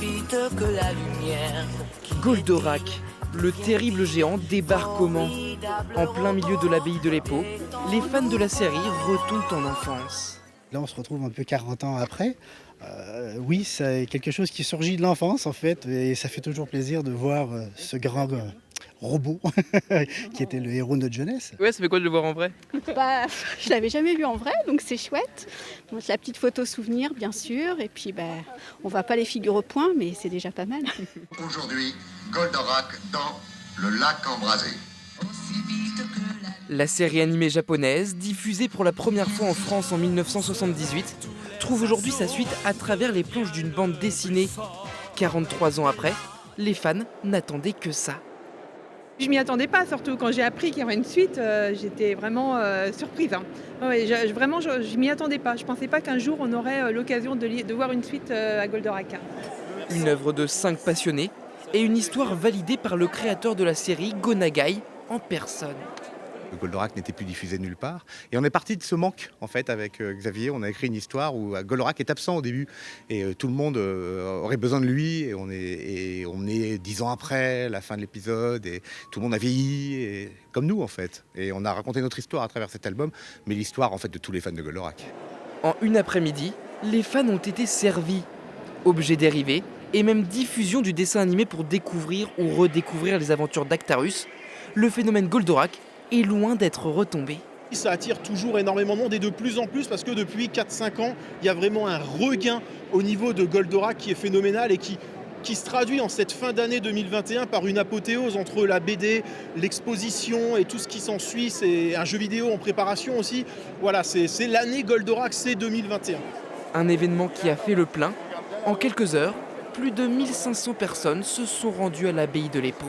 vite que la lumière. Goldorak, le terrible géant, débarque comment? En plein milieu de l'abbaye de l'Épau, les fans de la série retombent en enfance. Là, on se retrouve un peu 40 ans après. Oui, c'est quelque chose qui surgit de l'enfance, en fait, et ça fait toujours plaisir de voir ce grand robot qui était le héros de notre jeunesse. Ouais, ça fait quoi de le voir en vrai? Bah, je l'avais jamais vu en vrai, donc c'est chouette. Donc, la petite photo souvenir, bien sûr, et puis on va pas les figures au point, mais c'est déjà pas mal. Aujourd'hui, Goldorak dans le lac embrasé. La série animée japonaise, diffusée pour la première fois en France en 1978, trouve aujourd'hui sa suite à travers les planches d'une bande dessinée. 43 ans après, les fans n'attendaient que ça. Je m'y attendais pas, surtout quand j'ai appris qu'il y aurait une suite, j'étais vraiment surprise. Hein. Ouais, je m'y attendais pas. Je pensais pas qu'un jour on aurait l'occasion de voir une suite à Goldorak. Une œuvre de 5 passionnés et une histoire validée par le créateur de la série, Go Nagai, en personne. Goldorak n'était plus diffusé nulle part. Et on est parti de ce manque, en fait, avec Xavier. On a écrit une histoire où Goldorak est absent au début. Et tout le monde aurait besoin de lui. Et on est 10 ans après la fin de l'épisode. Et tout le monde a vieilli, comme nous, en fait. Et on a raconté notre histoire à travers cet album. Mais l'histoire, en fait, de tous les fans de Goldorak. En une après-midi, les fans ont été servis. Objets dérivés et même diffusion du dessin animé pour découvrir ou redécouvrir les aventures d'Actarus. Le phénomène Goldorak est loin d'être retombé. Ça attire toujours énormément de monde et de plus en plus parce que depuis 4-5 ans, il y a vraiment un regain au niveau de Goldorak qui est phénoménal et qui se traduit en cette fin d'année 2021 par une apothéose entre la BD, l'exposition et tout ce qui s'ensuit. C'est un jeu vidéo en préparation aussi. Voilà, c'est l'année Goldorak, c'est 2021. Un événement qui a fait le plein. En quelques heures, plus de 1500 personnes se sont rendues à l'abbaye de l'Épau.